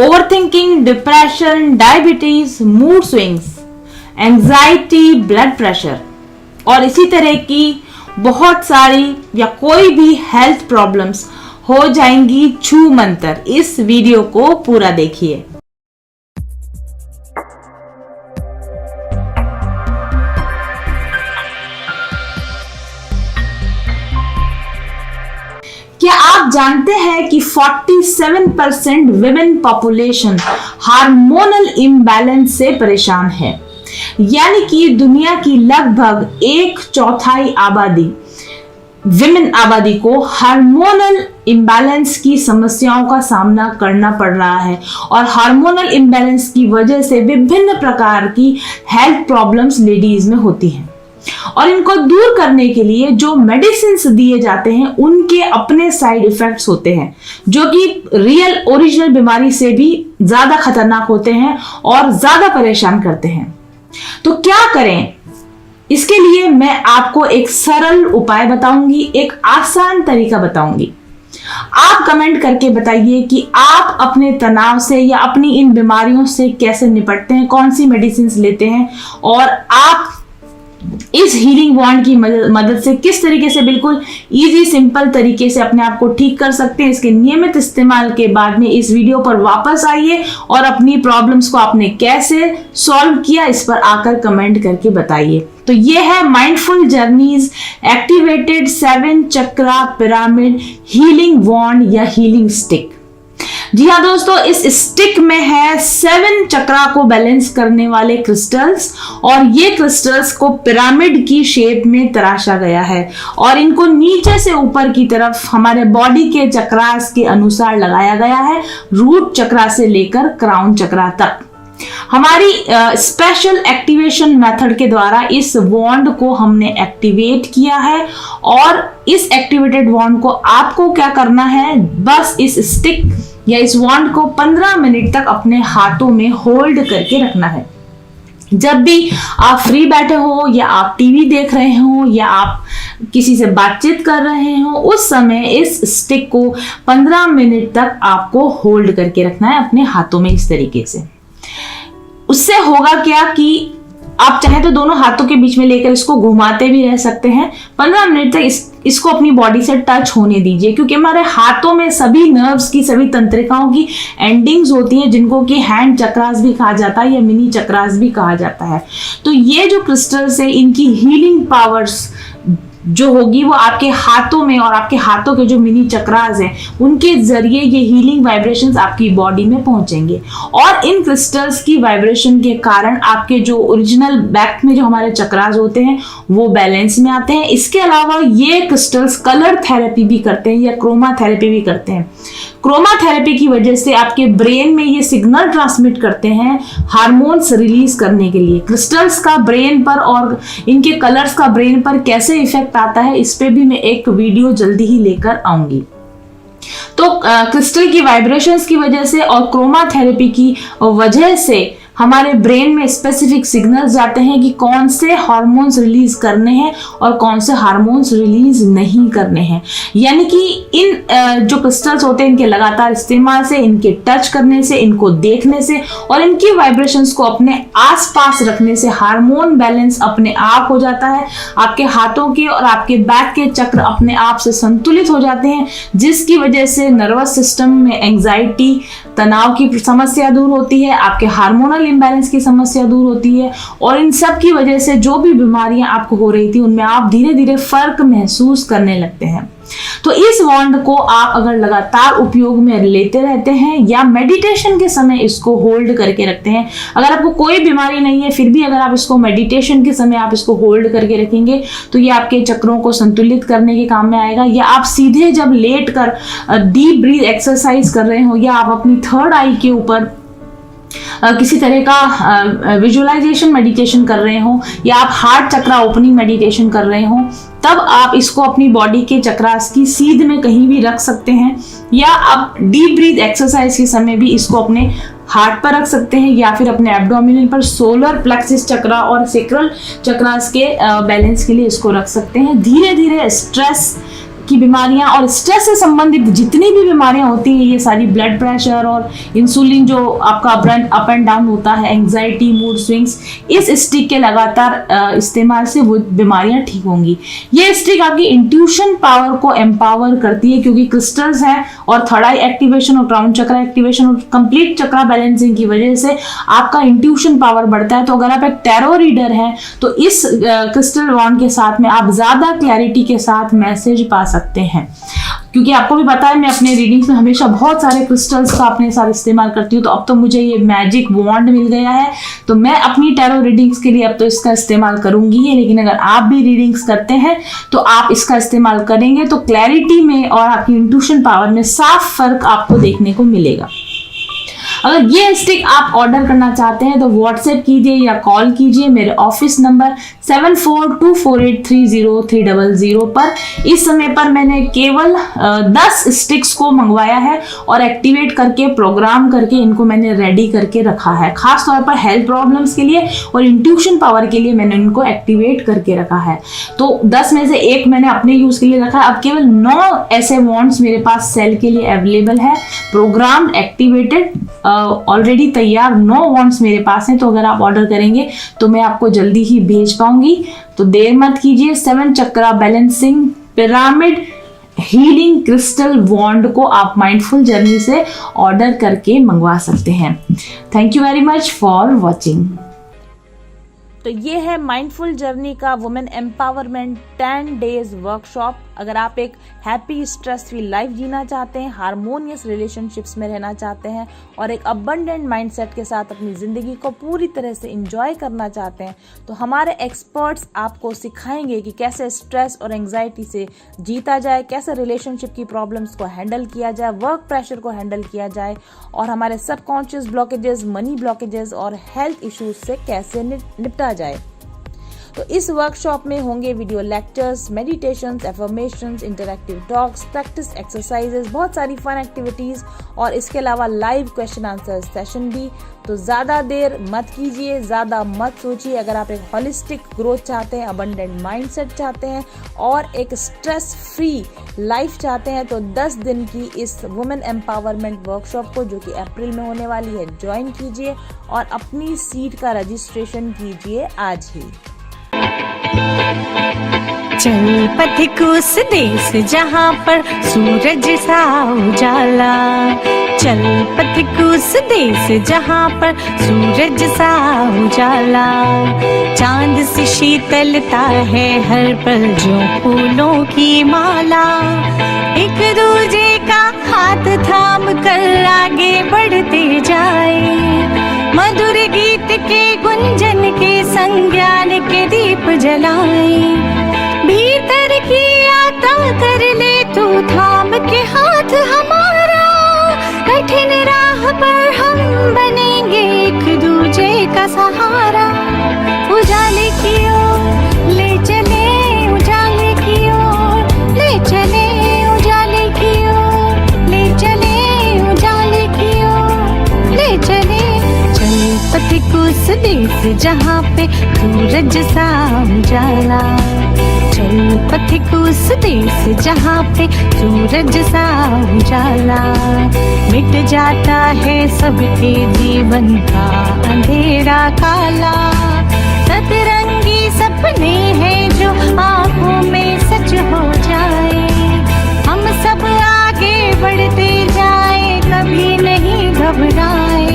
Overthinking, depression, diabetes, mood swings, anxiety, blood pressure और इसी तरह की बहुत सारी या कोई भी हेल्थ प्रॉब्लम्स हो जाएंगी छू मंतर। इस वीडियो को पूरा देखिए। क्या आप जानते हैं कि 47% विमेन पॉपुलेशन हार्मोनल इम्बैलेंस से परेशान है? यानी कि दुनिया की लगभग 1/4 आबादी, विमेन आबादी को हार्मोनल इम्बैलेंस की समस्याओं का सामना करना पड़ रहा है और हार्मोनल इम्बैलेंस की वजह से विभिन्न प्रकार की हेल्थ प्रॉब्लम्स लेडीज में होती हैं और इनको दूर करने के लिए जो मेडिसिन्स दिए जाते हैं उनके अपने साइड इफेक्ट्स होते हैं जो कि रियल ओरिजिनल बीमारी से भी ज्यादा खतरनाक होते हैं और ज्यादा परेशान करते हैं। तो क्या करें? इसके लिए मैं आपको एक सरल उपाय बताऊंगी, एक आसान तरीका बताऊंगी। आप कमेंट करके बताइए कि आप अपने तनाव से या अपनी इन बीमारियों से कैसे निपटते हैं, कौन सी मेडिसिन लेते हैं और आप इस हीलिंग वॉन्ड की मदद से किस तरीके से बिल्कुल इजी सिंपल तरीके से अपने आप को ठीक कर सकते हैं। इसके नियमित इस्तेमाल के बाद में इस वीडियो पर वापस आइए और अपनी प्रॉब्लम्स को आपने कैसे सॉल्व किया इस पर आकर कमेंट करके बताइए। तो ये है माइंडफुल जर्नीज एक्टिवेटेड 7 चक्रा पिरामिड हीलिंग वॉन्ड या हीलिंग स्टिक। जी हाँ दोस्तों, इस स्टिक में है 7 चक्रा को बैलेंस करने वाले क्रिस्टल्स और ये क्रिस्टल्स को पिरामिड की शेप में तराशा गया है और इनको नीचे से ऊपर की तरफ हमारे बॉडी के चक्रास के अनुसार लगाया गया है, रूट चक्रा से लेकर क्राउन चक्रा तक। हमारी स्पेशल एक्टिवेशन मेथड के द्वारा इस वॉन्ड को हमने एक्टिवेट किया है और इस एक्टिवेटेड वॉन्ड को आपको क्या करना है, बस इस स्टिक या इस वॉन्ड को 15 मिनट तक अपने हाथों में होल्ड करके रखना है। जब भी आप फ्री बैठे हो या आप टीवी देख रहे हो या आप किसी से बातचीत कर रहे हो, उस समय इस स्टिक को 15 मिनट तक आपको होल्ड करके रखना है अपने हाथों में इस तरीके से। उससे होगा क्या कि आप चाहे तो दोनों हाथों के बीच में लेकर इसको घुमाते भी रह सकते हैं। 15 मिनट तक इसको अपनी बॉडी से टच होने दीजिए क्योंकि हमारे हाथों में सभी नर्व्स की, सभी तंत्रिकाओं की एंडिंग्स होती हैं जिनको कि हैंड चक्रास भी कहा जाता है या मिनी चक्रास भी कहा जाता है। तो ये जो क्रिस्टल्स है इनकी हीलिंग पावर्स जो होगी वो आपके हाथों में और आपके हाथों के जो मिनी चक्रास हैं उनके जरिए ये हीलिंग वाइब्रेशंस आपकी बॉडी में पहुंचेंगे और इन क्रिस्टल्स की वाइब्रेशन के कारण आपके जो ओरिजिनल बैक में जो हमारे चक्रास होते हैं वो बैलेंस में आते हैं। इसके अलावा ये क्रिस्टल्स कलर थेरेपी भी करते हैं या क्रोमा थेरेपी भी करते हैं। क्रोमा थेरेपी की वजह से आपके ब्रेन में ये सिग्नल ट्रांसमिट करते हैं हार्मोन्स रिलीज करने के लिए। क्रिस्टल्स का ब्रेन पर और इनके कलर्स का ब्रेन पर कैसे इफेक्ट आता है इस पे भी मैं एक वीडियो जल्दी ही लेकर आऊंगी। तो क्रिस्टल की वाइब्रेशंस की वजह से और क्रोमा थेरेपी की वजह से हमारे ब्रेन में स्पेसिफिक सिग्नल्स जाते हैं कि कौन से हार्मोन्स रिलीज करने हैं और कौन से हार्मोन्स रिलीज नहीं करने हैं। यानी कि इन जो क्रिस्टल्स होते हैं इनके लगातार इस्तेमाल से, इनके टच करने से, इनको देखने से और इनकी वाइब्रेशंस को अपने आसपास रखने से हार्मोन बैलेंस अपने आप हो जाता है। आपके हाथों के और आपके बैक के चक्र अपने आप से संतुलित हो जाते हैं जिसकी वजह से नर्वस सिस्टम में एंजाइटी, तनाव की समस्या दूर होती है, आपके हार्मोनल इम्बैलेंस की समस्या दूर होती है और इन सब की वजह से जो भी बीमारियां आपको हो रही थी उनमें आप धीरे धीरे फर्क महसूस करने लगते हैं। तो इस वॉन्ड को आप अगर लगातार उपयोग में लेते रहते हैं या मेडिटेशन के समय इसको होल्ड करके रखते हैं, अगर आपको कोई बीमारी नहीं है फिर भी अगर आप इसको मेडिटेशन के समय आप इसको होल्ड करके रखेंगे तो ये आपके चक्रों को संतुलित करने के काम में आएगा। या आप सीधे जब लेट कर डीप ब्रीथ एक्सरसाइज कर रहे हो या आप अपनी थर्ड आई के ऊपर किसी तरह का विजुअलाइजेशन मेडिटेशन कर रहे हो या आप हार्ट चक्रा ओपनिंग मेडिटेशन कर रहे हो, तब आप इसको अपनी बॉडी के चक्रास की सीध में कहीं भी रख सकते हैं या आप डीप ब्रीथ एक्सरसाइज के समय भी इसको अपने हार्ट पर रख सकते हैं या फिर अपने एब्डोमिनल पर सोलर प्लेक्सिस चक्रा और सेक्रल चक्रास के बैलेंस के लिए इसको रख सकते हैं। धीरे धीरे स्ट्रेस की बीमारियां और स्ट्रेस से संबंधित जितनी भी बीमारियां होती हैं, ये सारी ब्लड प्रेशर और इंसुलिन जो आपका अप एंड डाउन होता है, एंग्जाइटी, मूड स्विंग्स, इस स्टिक के लगातार इस्तेमाल से वो बीमारियां ठीक होंगी। ये स्टिक आपकी इंट्यूशन पावर को एम्पावर करती है, क्योंकि क्रिस्टल्स हैं और थर्ड आई एक्टिवेशन और क्राउन चक्रा एक्टिवेशन और कंप्लीट चक्रा बैलेंसिंग की वजह से आपका इंट्यूशन पावर बढ़ता है। तो अगर आप एक टैरो रीडर हैं तो इस क्रिस्टल वॉन्ड के साथ में आप ज्यादा क्लैरिटी के साथ मैसेज पा सकते हैं, क्योंकि आपको भी पता है मैं अपने रीडिंग्स में हमेशा बहुत सारे क्रिस्टल्स का अपने साथ इस्तेमाल करती हूँ। तो अब तो मुझे ये मैजिक वॉन्ड मिल गया है, तो मैं अपनी टैरो रीडिंग्स के लिए अब तो इसका इस्तेमाल करूंगी ही। लेकिन अगर आप भी रीडिंग्स करते हैं तो आप इसका इस्तेमाल करेंगे तो क्लैरिटी में और आपकी इंट्यूशन पावर में साफ फर्क आपको देखने को मिलेगा। अगर ये स्टिक आप ऑर्डर करना चाहते हैं तो व्हाट्सएप कीजिए या कॉल कीजिए मेरे ऑफिस नंबर 7424830300 पर। इस समय पर मैंने केवल 10 स्टिक्स को मंगवाया है और एक्टिवेट करके प्रोग्राम करके इनको मैंने रेडी करके रखा है। खास तौर पर हेल्थ प्रॉब्लम्स के लिए और इंट्यूशन पावर के लिए मैंने इनको एक्टिवेट करके रखा है। तो 10 में से एक मैंने अपने यूज के लिए रखा है। अब केवल 9 ऐसे वॉन्ड्स मेरे पास सेल के लिए अवेलेबल है, प्रोग्राम्ड, एक्टिवेटेड, ऑलरेडी तैयार 9 वॉन्ड्स मेरे पास हैं। तो अगर आप ऑर्डर करेंगे तो मैं आपको जल्दी ही भेज पाऊंगी, तो देर मत कीजिए। 7 चक्रा बैलेंसिंग पिरामिड हीलिंग क्रिस्टल वॉन्ड को आप माइंडफुल जर्नी से ऑर्डर करके मंगवा सकते हैं। Thank you very much for watching. तो ये है माइंडफुल जर्नी का वुमेन एम्पावरमेंट 10 डेज वर्कशॉप। अगर आप एक हैप्पी स्ट्रेस फ्री लाइफ जीना चाहते हैं, हारमोनियस रिलेशनशिप्स में रहना चाहते हैं और एक अबंडेंट माइंडसेट के साथ अपनी जिंदगी को पूरी तरह से एंजॉय करना चाहते हैं, तो हमारे एक्सपर्ट्स आपको सिखाएंगे कि कैसे स्ट्रेस और एंग्जाइटी से जीता जाए, कैसे रिलेशनशिप की प्रॉब्लम्स को हैंडल किया जाए, वर्क प्रेशर को हैंडल किया जाए और हमारे सबकॉन्शियस ब्लॉकेजेस, मनी ब्लॉकेजेस और हेल्थ इश्यूज से कैसे निपटा जाए। तो इस वर्कशॉप में होंगे video lectures, meditations, affirmations, interactive talks, practice exercises, बहुत सारी फन एक्टिविटीज और इसके अलावा लाइव क्वेश्चन आंसर सेशन भी। तो ज़्यादा देर मत कीजिए, ज़्यादा मत सोचिए। अगर आप एक होलिस्टिक ग्रोथ चाहते हैं, अबंडेंट माइंडसेट चाहते हैं और एक स्ट्रेस फ्री लाइफ चाहते हैं तो 10 दिन की इस वुमेन एम्पावरमेंट वर्कशॉप को, जो कि अप्रैल में होने वाली है, ज्वाइन कीजिए और अपनी सीट का रजिस्ट्रेशन कीजिए आज ही। चल पथिक उस देश जहाँ पर सूरज सा उजाला, चल पथिक उस देश जहाँ पर सूरज सा उजाला, चांद सी शीतलता है हर पल जो फूलों की माला, एक दूजे का हाथ थाम कर आगे बढ़ते जाए, मधुर गीत के गुंजन के संग ज्ञान के दीप जलाए, भीतर की यात्रा कर ले तू थाम के हाथ हमारा, कठिन राह पर हम बनेंगे एक दूजे का सहारा, उजाले की ओर ले चले, उजाले की ओर ले चले, उजाले की ओर ले चले, उजाले की ओर ले चले, चल पथिक उस देश जहाँ पे सूरज सा उजाला, चल पथिक उस देश जहाँ पे सूरज सा उजाला, मिट जाता है सबके जीवन का अंधेरा काला, सतरंगी सपने हैं जो आँखों में सच हो जाए, हम सब आगे बढ़ते जाए, कभी नहीं घबराए,